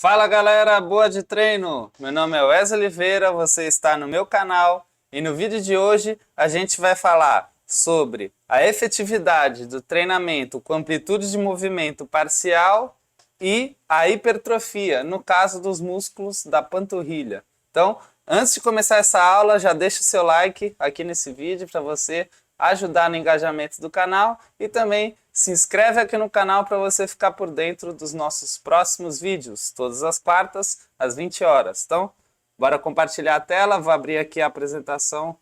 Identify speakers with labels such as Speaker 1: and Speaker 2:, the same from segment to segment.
Speaker 1: Fala galera, boa de treino! Meu nome é Wesley Oliveira, você está no meu canal e no vídeo de hoje a gente vai falar sobre a efetividade do treinamento com amplitude de movimento parcial e a hipertrofia, no caso dos músculos da panturrilha. Então, antes de começar essa aula, já deixa o seu like aqui nesse vídeo para você ajudar no engajamento do canal e também se inscreve aqui no canal para você ficar por dentro dos nossos próximos vídeos, todas as quartas, às 20 horas. Então, bora compartilhar a tela, vou abrir aqui a apresentação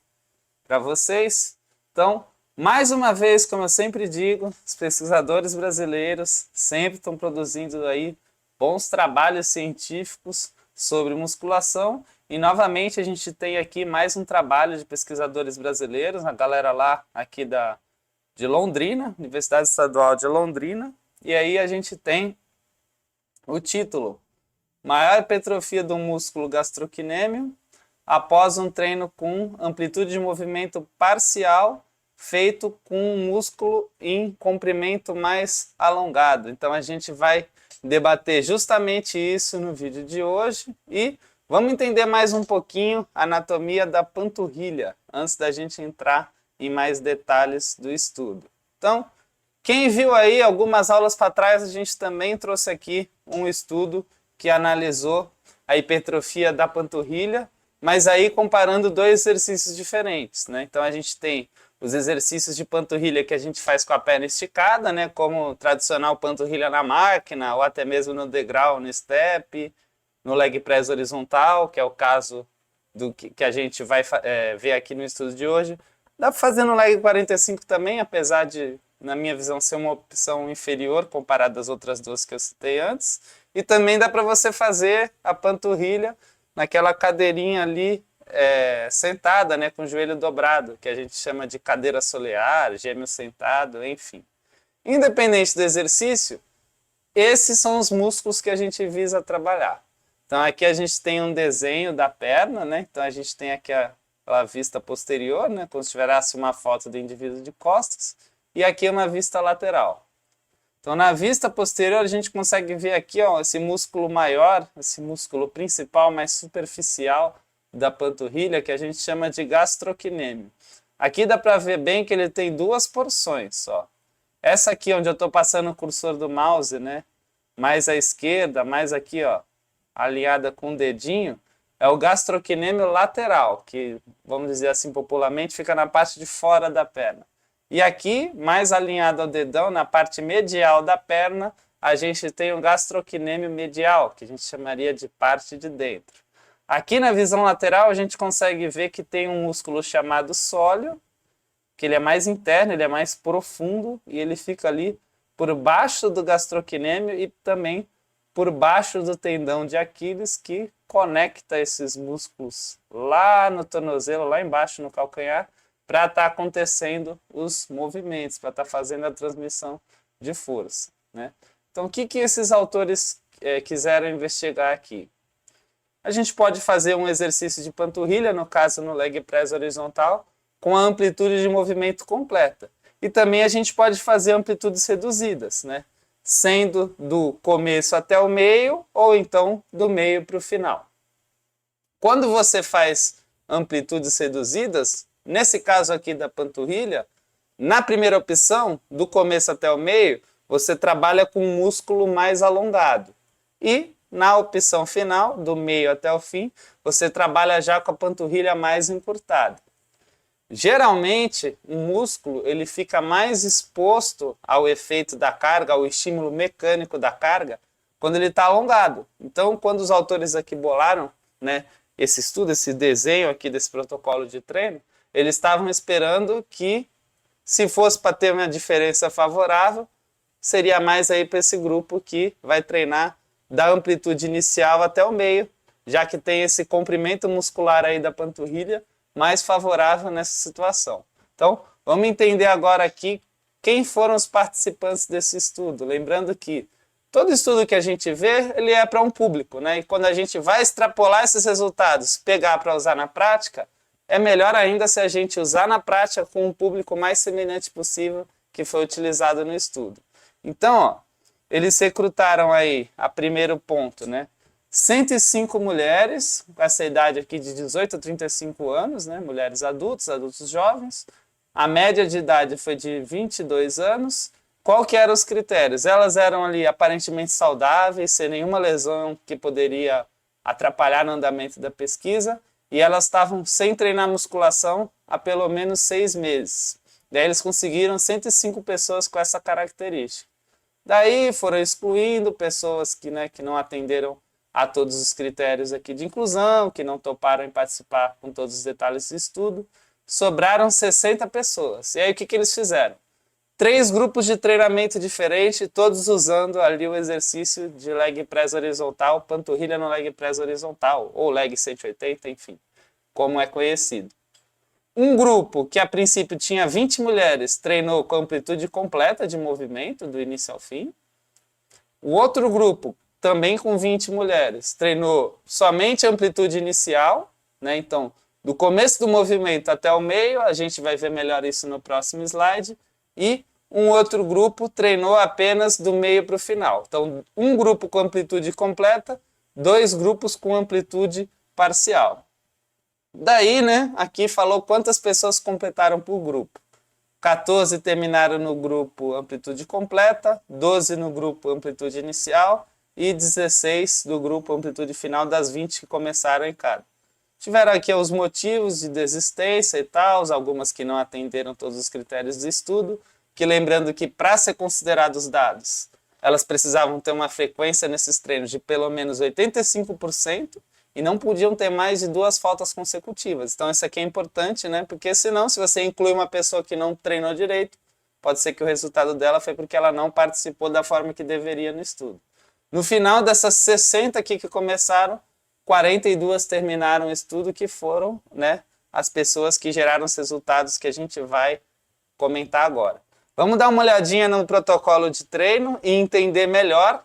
Speaker 1: para vocês. Então, mais uma vez, como eu sempre digo, os pesquisadores brasileiros sempre estão produzindo aí bons trabalhos científicos sobre musculação. E novamente a gente tem aqui mais um trabalho de pesquisadores brasileiros, a galera lá aqui de Londrina, Universidade Estadual de Londrina. E aí a gente tem o título: Maior hipertrofia do músculo gastrocnêmio após um treino com amplitude de movimento parcial feito com um músculo em comprimento mais alongado. Então a gente vai debater justamente isso no vídeo de hoje e vamos entender mais um pouquinho a anatomia da panturrilha antes da gente entrar em mais detalhes do estudo. Então, quem viu aí algumas aulas para trás, a gente também trouxe aqui um estudo que analisou a hipertrofia da panturrilha, mas aí comparando dois exercícios diferentes, né? Então a gente tem os exercícios de panturrilha que a gente faz com a perna esticada, né? Como o tradicional panturrilha na máquina, ou até mesmo no degrau, no step, no leg press horizontal, que é o caso do que a gente vai ver aqui no estudo de hoje. Dá para fazer no leg 45 também, apesar de, na minha visão, ser uma opção inferior comparada às outras duas que eu citei antes. E também dá para você fazer a panturrilha naquela cadeirinha ali sentada, né, com o joelho dobrado, que a gente chama de cadeira solear, gêmeo sentado, enfim. Independente do exercício, esses são os músculos que a gente visa trabalhar. Então aqui a gente tem um desenho da perna, né? Então a gente tem aqui a vista posterior, né? Como se tivesse uma foto do indivíduo de costas, e aqui uma vista lateral. Então na vista posterior a gente consegue ver aqui, ó, esse músculo maior, esse músculo principal mais superficial da panturrilha, que a gente chama de gastrocnêmio. Aqui dá para ver bem que ele tem duas porções, ó. Essa aqui onde eu estou passando o cursor do mouse, né? Mais à esquerda, mais aqui, ó, alinhada com o dedinho, é o gastrocnêmio lateral, que, vamos dizer assim popularmente, fica na parte de fora da perna. E aqui, mais alinhado ao dedão, na parte medial da perna, a gente tem o gastrocnêmio medial, que a gente chamaria de parte de dentro. Aqui na visão lateral, a gente consegue ver que tem um músculo chamado sóleo, que ele é mais interno, ele é mais profundo, e ele fica ali por baixo do gastrocnêmio e também por baixo do tendão de Aquiles, que conecta esses músculos lá no tornozelo, lá embaixo no calcanhar, para estar acontecendo os movimentos, para estar fazendo a transmissão de força, né? Então, o que esses autores quiseram investigar aqui? A gente pode fazer um exercício de panturrilha, no caso no leg press horizontal, com a amplitude de movimento completa. E também a gente pode fazer amplitudes reduzidas, né? Sendo do começo até o meio, ou então do meio para o final. Quando você faz amplitudes reduzidas, nesse caso aqui da panturrilha, na primeira opção, do começo até o meio, você trabalha com um músculo mais alongado. E na opção final, do meio até o fim, você trabalha já com a panturrilha mais encurtada. Geralmente, o músculo ele fica mais exposto ao efeito da carga, ao estímulo mecânico da carga, quando ele está alongado. Então, quando os autores aqui bolaram, né, esse estudo, esse desenho aqui desse protocolo de treino, eles estavam esperando que, se fosse para ter uma diferença favorável, seria mais aí para esse grupo que vai treinar da amplitude inicial até o meio, já que tem esse comprimento muscular aí da panturrilha mais favorável nessa situação. Então, vamos entender agora aqui quem foram os participantes desse estudo. Lembrando que todo estudo que a gente vê, ele é para um público, né? E quando a gente vai extrapolar esses resultados, pegar para usar na prática, é melhor ainda se a gente usar na prática com um público mais semelhante possível que foi utilizado no estudo. Então, ó, eles recrutaram aí, a primeiro ponto, né? 105 mulheres, com essa idade aqui de 18 a 35 anos, né? Mulheres adultos, adultos jovens. A média de idade foi de 22 anos. Qual que eram os critérios? Elas eram ali aparentemente saudáveis, sem nenhuma lesão que poderia atrapalhar no andamento da pesquisa, e elas estavam sem treinar musculação há pelo menos 6 meses. Daí eles conseguiram 105 pessoas com essa característica. Daí foram excluindo pessoas que não atenderam a todos os critérios aqui de inclusão, que não toparam em participar com todos os detalhes do estudo. Sobraram 60 pessoas. E aí o que eles fizeram? 3 grupos de treinamento diferentes, todos usando ali o exercício de leg press horizontal, panturrilha no leg press horizontal, ou leg 180, enfim, como é conhecido. Um grupo que a princípio tinha 20 mulheres treinou com amplitude completa de movimento, do início ao fim. O outro grupo, também com 20 mulheres, treinou somente amplitude inicial, né? Então, do começo do movimento até o meio, a gente vai ver melhor isso no próximo slide. E um outro grupo treinou apenas do meio para o final. Então, um grupo com amplitude completa, 2 grupos com amplitude parcial. Daí, né, aqui falou quantas pessoas completaram por grupo. 14 terminaram no grupo amplitude completa, 12 no grupo amplitude inicial e 16 do grupo amplitude final das 20 que começaram em cada. Tiveram aqui os motivos de desistência e tal, algumas que não atenderam todos os critérios de estudo, que lembrando que para ser considerados dados, elas precisavam ter uma frequência nesses treinos de pelo menos 85% e não podiam ter mais de 2 faltas consecutivas. Então isso aqui é importante, né? Porque senão, se você inclui uma pessoa que não treinou direito, pode ser que o resultado dela foi porque ela não participou da forma que deveria no estudo. No final dessas 60 aqui que começaram, 42 terminaram o estudo, que foram, né, as pessoas que geraram os resultados que a gente vai comentar agora. Vamos dar uma olhadinha no protocolo de treino e entender melhor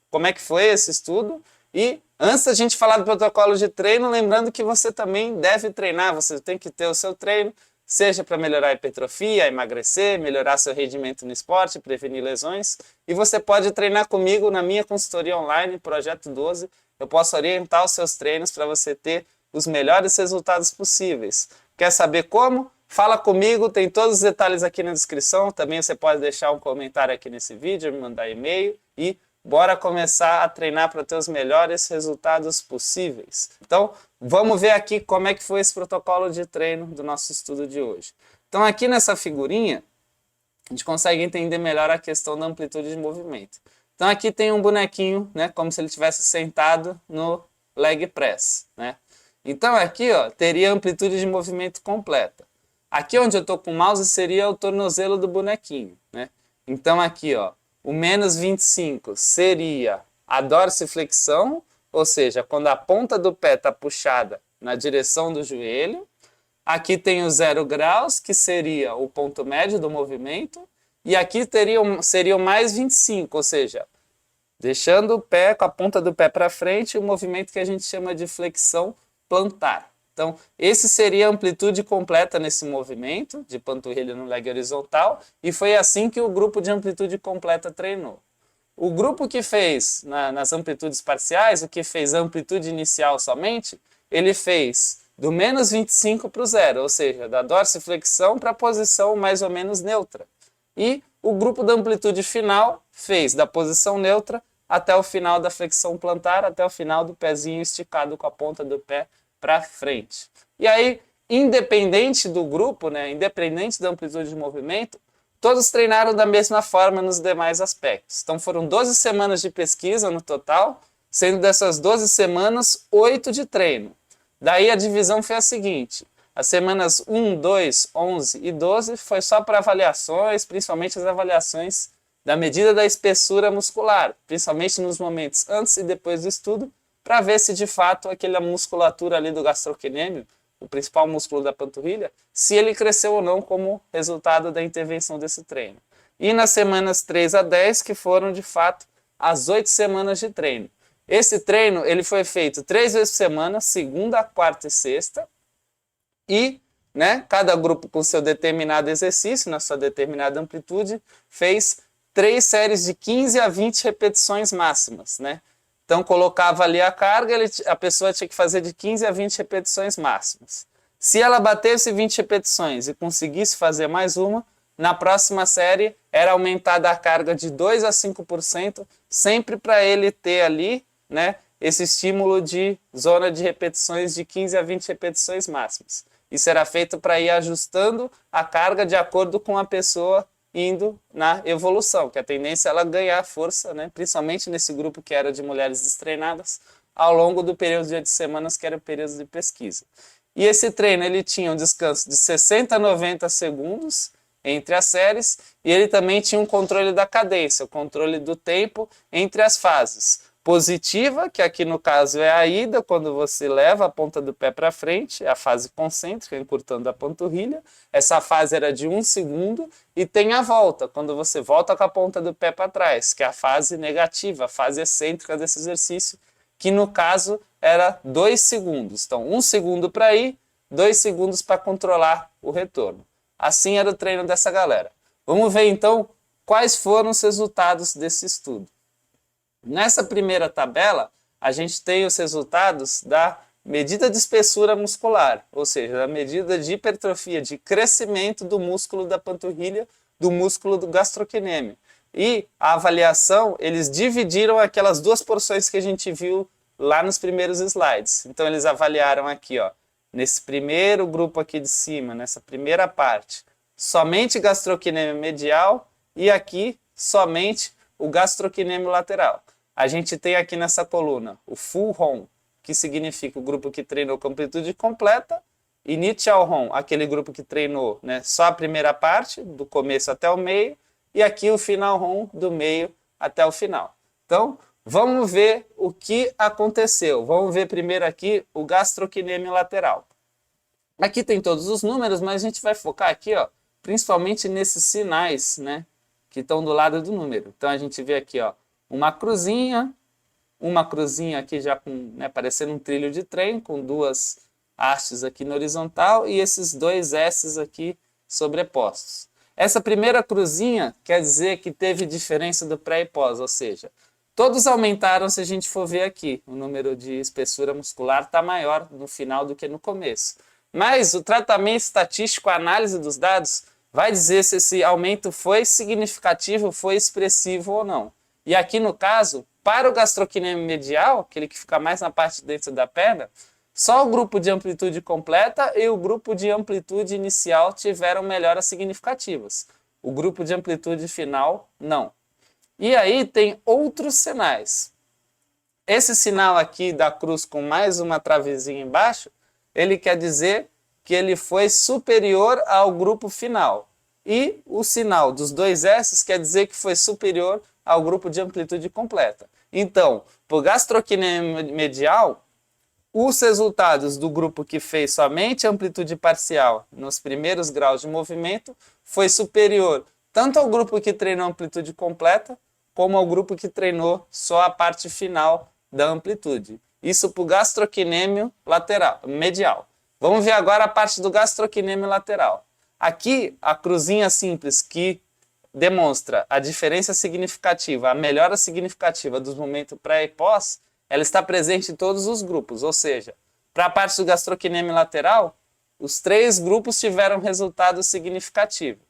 Speaker 1: como é que foi esse estudo. E antes da gente falar do protocolo de treino, lembrando que você também deve treinar, você tem que ter o seu treino, seja para melhorar a hipertrofia, emagrecer, melhorar seu rendimento no esporte, prevenir lesões. E você pode treinar comigo na minha consultoria online, Projeto 12. Eu posso orientar os seus treinos para você ter os melhores resultados possíveis. Quer saber como? Fala comigo, tem todos os detalhes aqui na descrição. Também você pode deixar um comentário aqui nesse vídeo, me mandar e-mail e bora começar a treinar para ter os melhores resultados possíveis. Então, vamos ver aqui como é que foi esse protocolo de treino do nosso estudo de hoje. Então, aqui nessa figurinha, a gente consegue entender melhor a questão da amplitude de movimento. Então, aqui tem um bonequinho, né, como se ele estivesse sentado no leg press, né? Então, aqui, ó, teria amplitude de movimento completa. Aqui onde eu estou com o mouse seria o tornozelo do bonequinho, né? Então, aqui, ó, o menos 25 seria a dorsiflexão, ou seja, quando a ponta do pé está puxada na direção do joelho. Aqui tem o 0 graus, que seria o ponto médio do movimento. E aqui seria o mais 25, ou seja, deixando o pé com a ponta do pé para frente, o movimento que a gente chama de flexão plantar. Então, esse seria a amplitude completa nesse movimento de panturrilha no leg horizontal, e foi assim que o grupo de amplitude completa treinou. O grupo que fez nas amplitudes parciais, o que fez a amplitude inicial somente, ele fez do menos 25 para o 0, ou seja, da dorsiflexão para a posição mais ou menos neutra. E o grupo da amplitude final fez da posição neutra até o final da flexão plantar, até o final do pezinho esticado com a ponta do pé para frente. E aí, independente do grupo, né, independente da amplitude de movimento, todos treinaram da mesma forma nos demais aspectos. Então foram 12 semanas de pesquisa no total, sendo dessas 12 semanas, 8 de treino. Daí a divisão foi a seguinte: as semanas 1, 2, 11 e 12 foi só para avaliações, principalmente as avaliações da medida da espessura muscular, principalmente nos momentos antes e depois do estudo, para ver se de fato aquela musculatura ali do gastrocnêmio, o principal músculo da panturrilha, se ele cresceu ou não como resultado da intervenção desse treino. E nas semanas 3 a 10, que foram de fato as 8 semanas de treino. Esse treino ele foi feito 3 vezes por semana, segunda, quarta e sexta, e né, cada grupo com seu determinado exercício, na sua determinada amplitude, fez 3 séries de 15 a 20 repetições máximas, né? Então colocava ali a carga, a pessoa tinha que fazer de 15 a 20 repetições máximas. Se ela batesse 20 repetições e conseguisse fazer mais uma, na próxima série era aumentada a carga de 2 a 5%, sempre para ele ter ali, né, esse estímulo de zona de repetições de 15 a 20 repetições máximas. Isso era feito para ir ajustando a carga de acordo com a pessoa indo na evolução, que a tendência é ela ganhar força, né, principalmente nesse grupo que era de mulheres destreinadas, ao longo do período de 8 semanas, que era o período de pesquisa. E esse treino ele tinha um descanso de 60 a 90 segundos entre as séries, e ele também tinha um controle da cadência, o controle do tempo entre as fases. Positiva, que aqui no caso é a ida, quando você leva a ponta do pé para frente, é a fase concêntrica, encurtando a panturrilha. Essa fase era de 1 segundo. E tem a volta, quando você volta com a ponta do pé para trás, que é a fase negativa, a fase excêntrica desse exercício, que no caso era 2 segundos. Então, 1 segundo para ir, 2 segundos para controlar o retorno. Assim era o treino dessa galera. Vamos ver então quais foram os resultados desse estudo. Nessa primeira tabela, a gente tem os resultados da medida de espessura muscular, ou seja, da medida de hipertrofia, de crescimento do músculo da panturrilha, do músculo do gastrocnêmio. E a avaliação, eles dividiram aquelas duas porções que a gente viu lá nos primeiros slides. Então eles avaliaram aqui, ó, nesse primeiro grupo aqui de cima, nessa primeira parte, somente gastrocnêmio medial e aqui somente o gastrocnêmio lateral. A gente tem aqui nessa coluna o full ROM, que significa o grupo que treinou com amplitude completa, initial ROM, aquele grupo que treinou, né, só a primeira parte, do começo até o meio, e aqui o final ROM, do meio até o final. Então, vamos ver o que aconteceu. Vamos ver primeiro aqui o gastrocnêmio lateral. Aqui tem todos os números, mas a gente vai focar aqui, ó, principalmente nesses sinais, né, que estão do lado do número. Então a gente vê aqui, ó, uma cruzinha aqui já com, né, parecendo um trilho de trem, com duas hastes aqui na horizontal e esses dois S's aqui sobrepostos. Essa primeira cruzinha quer dizer que teve diferença do pré e pós, ou seja, todos aumentaram se a gente for ver aqui. O número de espessura muscular está maior no final do que no começo. Mas o tratamento estatístico, a análise dos dados, vai dizer se esse aumento foi significativo, foi expressivo ou não. E aqui no caso, para o gastrocnêmio medial, aquele que fica mais na parte de dentro da perna, só o grupo de amplitude completa e o grupo de amplitude inicial tiveram melhoras significativas. O grupo de amplitude final, não. E aí tem outros sinais. Esse sinal aqui da cruz com mais uma travezinha embaixo, ele quer dizer que ele foi superior ao grupo final. E o sinal dos dois S's quer dizer que foi superior ao grupo de amplitude completa. Então, por gastrocnêmio medial, os resultados do grupo que fez somente amplitude parcial nos primeiros graus de movimento foi superior tanto ao grupo que treinou amplitude completa, como ao grupo que treinou só a parte final da amplitude. Isso para o gastrocnêmio lateral, medial. Vamos ver agora a parte do gastrocnêmio lateral. Aqui, a cruzinha simples que demonstra a diferença significativa, a melhora significativa dos momentos pré e pós, ela está presente em todos os grupos, ou seja, para a parte do gastrocnêmio lateral, os 3 grupos tiveram resultado significativo.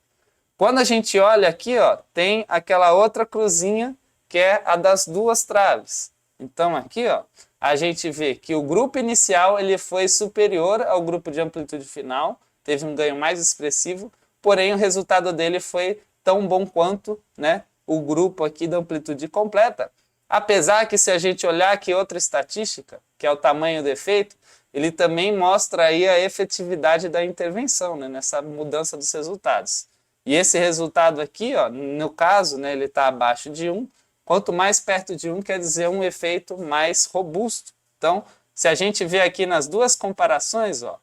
Speaker 1: Quando a gente olha aqui, ó, tem aquela outra cruzinha que é a das duas traves. Então aqui, ó, a gente vê que o grupo inicial ele foi superior ao grupo de amplitude final, teve um ganho mais expressivo, porém o resultado dele foi tão bom quanto, né, o grupo aqui da amplitude completa. Apesar que se a gente olhar aqui outra estatística, que é o tamanho do efeito, ele também mostra aí a efetividade da intervenção, né, nessa mudança dos resultados. E esse resultado aqui, ó, no caso, né, ele está abaixo de 1. Quanto mais perto de 1, quer dizer um efeito mais robusto. Então, se a gente vê aqui nas duas comparações, ó,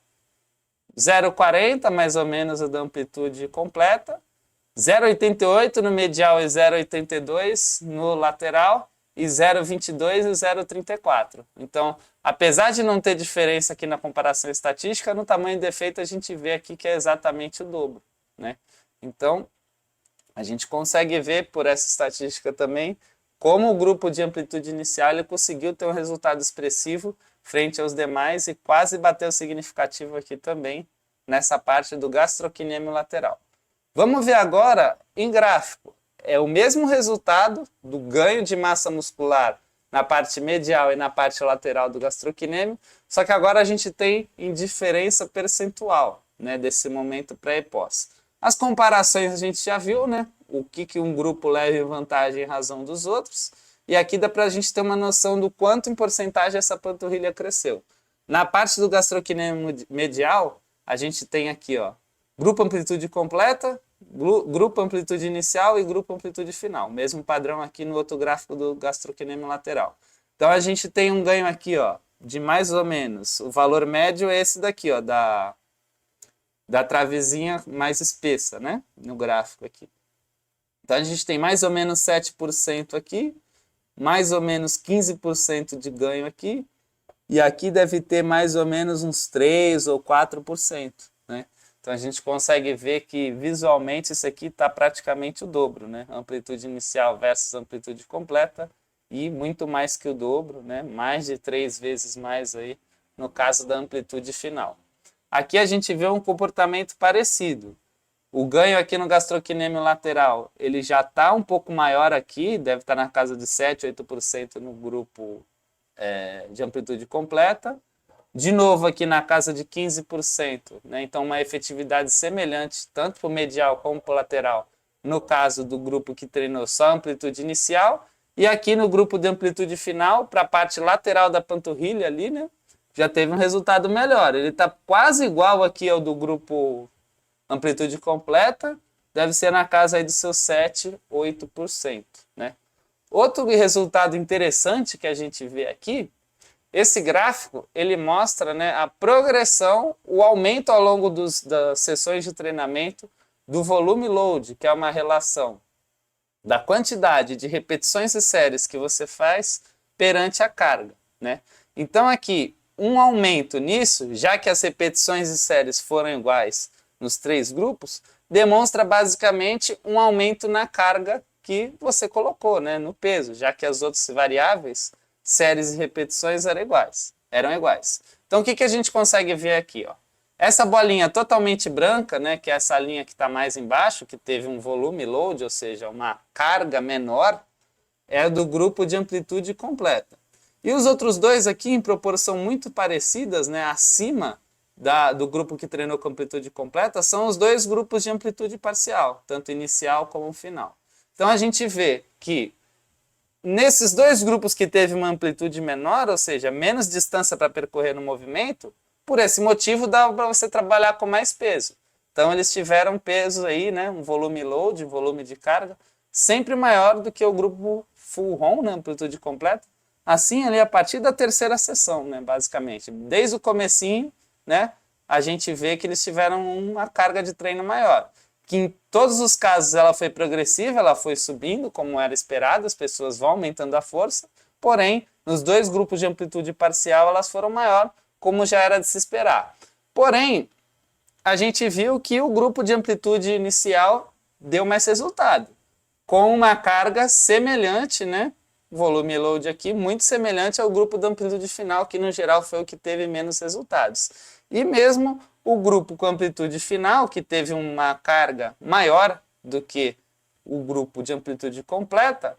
Speaker 1: 0,40 mais ou menos a da amplitude completa, 0,88 no medial e 0,82 no lateral, e 0,22 e 0,34. Então, apesar de não ter diferença aqui na comparação estatística, no tamanho do efeito a gente vê aqui que é exatamente o dobro, né? Então, a gente consegue ver por essa estatística também como o grupo de amplitude inicial ele conseguiu ter um resultado expressivo frente aos demais e quase bateu o significativo aqui também nessa parte do gastrocnêmio lateral. Vamos ver agora em gráfico. É o mesmo resultado do ganho de massa muscular na parte medial e na parte lateral do gastrocnêmio, só que agora a gente tem indiferença percentual, né, desse momento pré e pós. As comparações a gente já viu, né, o que um grupo leva em vantagem em razão dos outros, e aqui dá para a gente ter uma noção do quanto em porcentagem essa panturrilha cresceu. Na parte do gastrocnêmio medial, a gente tem aqui, ó, grupo amplitude completa, grupo amplitude inicial e grupo amplitude final. Mesmo padrão aqui no outro gráfico do gastrocnêmio lateral. Então a gente tem um ganho aqui, ó, de mais ou menos, o valor médio é esse daqui, ó, da travezinha mais espessa, né, no gráfico aqui. Então a gente tem mais ou menos 7% aqui, mais ou menos 15% de ganho aqui, e aqui deve ter mais ou menos uns 3 ou 4%, né? Então a gente consegue ver que visualmente isso aqui está praticamente o dobro, né? Amplitude inicial versus amplitude completa e muito mais que o dobro, né? Mais de 3 vezes mais aí no caso da amplitude final. Aqui a gente vê um comportamento parecido. O ganho aqui no gastrocnêmio lateral, ele já está um pouco maior aqui, deve estar na casa de 7, 8% no grupo de amplitude completa. De novo aqui na casa de 15%, né? Então uma efetividade semelhante tanto para o medial como para o lateral, no caso do grupo que treinou só amplitude inicial, e aqui no grupo de amplitude final, para a parte lateral da panturrilha ali, né? Já teve um resultado melhor. Ele está quase igual aqui ao do grupo amplitude completa, deve ser na casa aí dos seus 7, 8%, né? Outro resultado interessante que a gente vê aqui, esse gráfico, ele mostra, né, a progressão, o aumento ao longo das sessões de treinamento do volume load, que é uma relação da quantidade de repetições e séries que você faz perante a carga, né? Então aqui, um aumento nisso, já que as repetições e séries foram iguais nos 3 grupos, demonstra basicamente um aumento na carga que você colocou, né, no peso, já que as outras variáveis, séries e repetições eram iguais. Então o que a gente consegue ver aqui, ó? Essa bolinha totalmente branca, né, que é essa linha que está mais embaixo, que teve um volume load, ou seja, uma carga menor, é do grupo de amplitude completa. E os outros dois aqui, em proporção muito parecidas, né, acima do grupo que treinou com amplitude completa, são os dois grupos de amplitude parcial, tanto inicial como final. Então a gente vê que nesses dois grupos que teve uma amplitude menor, ou seja, menos distância para percorrer no movimento, por esse motivo dava para você trabalhar com mais peso. Então eles tiveram peso aí, né, um volume load, um volume de carga, sempre maior do que o grupo full ROM, né, amplitude completa. Assim, ali a partir da terceira sessão, né, basicamente, desde o comecinho, né, a gente vê que eles tiveram uma carga de treino maior. Que em todos os casos ela foi progressiva, ela foi subindo, como era esperado, as pessoas vão aumentando a força, porém, nos dois grupos de amplitude parcial elas foram maior, como já era de se esperar. Porém, a gente viu que o grupo de amplitude inicial deu mais resultado, com uma carga semelhante, né? Volume load aqui, muito semelhante ao grupo da amplitude final, que no geral foi o que teve menos resultados. E mesmo o grupo com amplitude final, que teve uma carga maior do que o grupo de amplitude completa,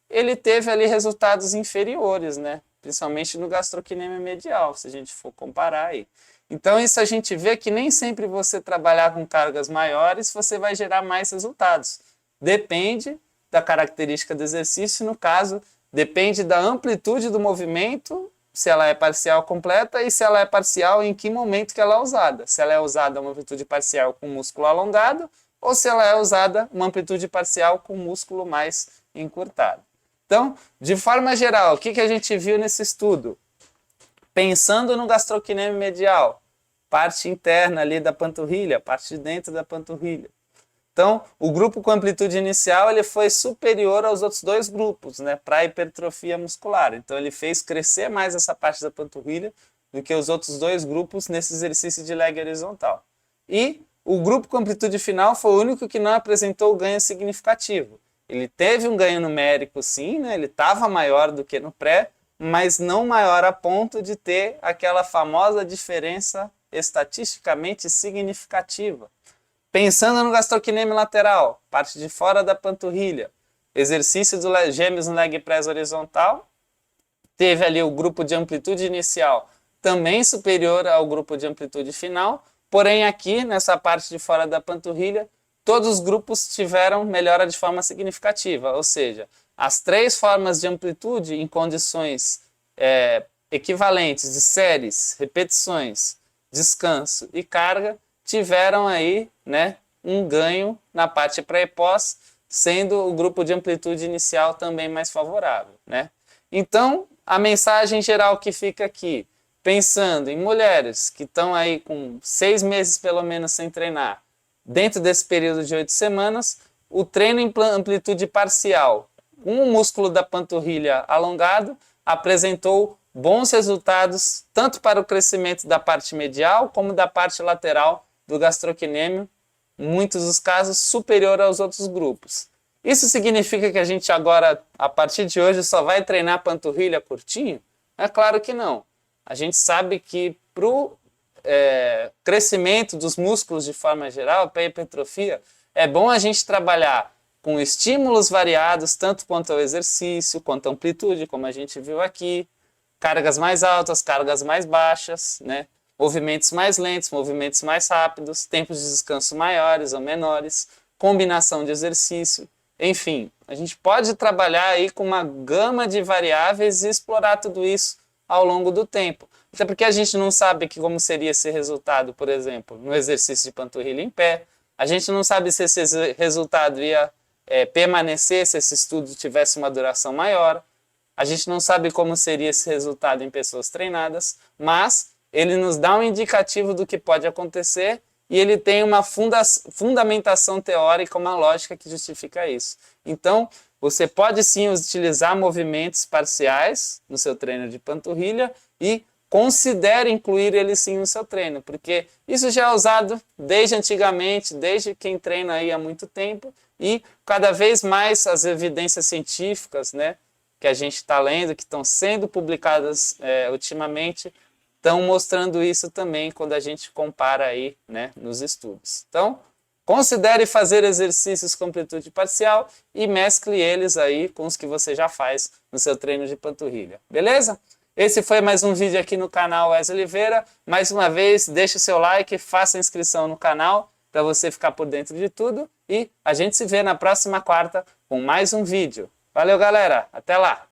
Speaker 1: ele teve ali resultados inferiores, né? Principalmente no gastrocnêmio medial, se a gente for comparar aí. Então isso a gente vê que nem sempre você trabalhar com cargas maiores, você vai gerar mais resultados. Depende da característica do exercício, no caso, depende da amplitude do movimento, se ela é parcial ou completa, e se ela é parcial, em que momento que ela é usada. Se ela é usada uma amplitude parcial com músculo alongado, ou se ela é usada uma amplitude parcial com músculo mais encurtado. Então, de forma geral, o que a gente viu nesse estudo? Pensando no gastrocnêmio medial, parte interna ali da panturrilha, parte de dentro da panturrilha. Então, o grupo com amplitude inicial ele foi superior aos outros dois grupos, né, para hipertrofia muscular. Então, ele fez crescer mais essa parte da panturrilha do que os outros dois grupos nesse exercício de leg horizontal. E o grupo com amplitude final foi o único que não apresentou ganho significativo. ele teve um ganho numérico sim, né? Ele estava maior do que no pré, mas não maior a ponto de ter aquela famosa diferença estatisticamente significativa. Pensando no gastrocnêmio lateral, parte de fora da panturrilha, exercício do gêmeos no leg press horizontal, teve ali o grupo de amplitude inicial também superior ao grupo de amplitude final, porém aqui, nessa parte de fora da panturrilha, todos os grupos tiveram melhora de forma significativa, ou seja, as 3 formas de amplitude em condições equivalentes de séries, repetições, descanso e carga, tiveram aí, né, um ganho na parte pré e pós, sendo o grupo de amplitude inicial também mais favorável, né? Então, a mensagem geral que fica aqui, pensando em mulheres que estão aí com 6 meses pelo menos sem treinar, dentro desse período de 8 semanas, o treino em amplitude parcial, com o músculo da panturrilha alongado, apresentou bons resultados, tanto para o crescimento da parte medial, como da parte lateral do gastrocnêmio, em muitos dos casos superior aos outros grupos. Isso significa que a gente agora, a partir de hoje, só vai treinar panturrilha curtinho? É claro que não. A gente sabe que para o crescimento dos músculos de forma geral, para a hipertrofia, é bom a gente trabalhar com estímulos variados, tanto quanto ao exercício, quanto à amplitude, como a gente viu aqui, cargas mais altas, cargas mais baixas, né? Movimentos mais lentos, movimentos mais rápidos, tempos de descanso maiores ou menores, combinação de exercício, enfim, a gente pode trabalhar aí com uma gama de variáveis e explorar tudo isso ao longo do tempo. Até porque a gente não sabe como seria esse resultado, por exemplo, no exercício de panturrilha em pé. A gente não sabe se esse resultado ia permanecer se esse estudo tivesse uma duração maior. A gente não sabe como seria esse resultado em pessoas treinadas, mas ele nos dá um indicativo do que pode acontecer e ele tem uma fundamentação teórica, uma lógica que justifica isso. Então, você pode sim utilizar movimentos parciais no seu treino de panturrilha e considere incluir ele sim no seu treino, porque isso já é usado desde antigamente, desde quem treina aí há muito tempo, e cada vez mais as evidências científicas, né, que a gente está lendo, que estão sendo publicadas ultimamente, estão mostrando isso também quando a gente compara aí, né, nos estudos. Então, considere fazer exercícios com amplitude parcial e mescle eles aí com os que você já faz no seu treino de panturrilha. Beleza? Esse foi mais um vídeo aqui no canal Wesley Oliveira. Mais uma vez, deixe o seu like, faça a inscrição no canal para você ficar por dentro de tudo. E a gente se vê na próxima quarta com mais um vídeo. Valeu, galera! Até lá!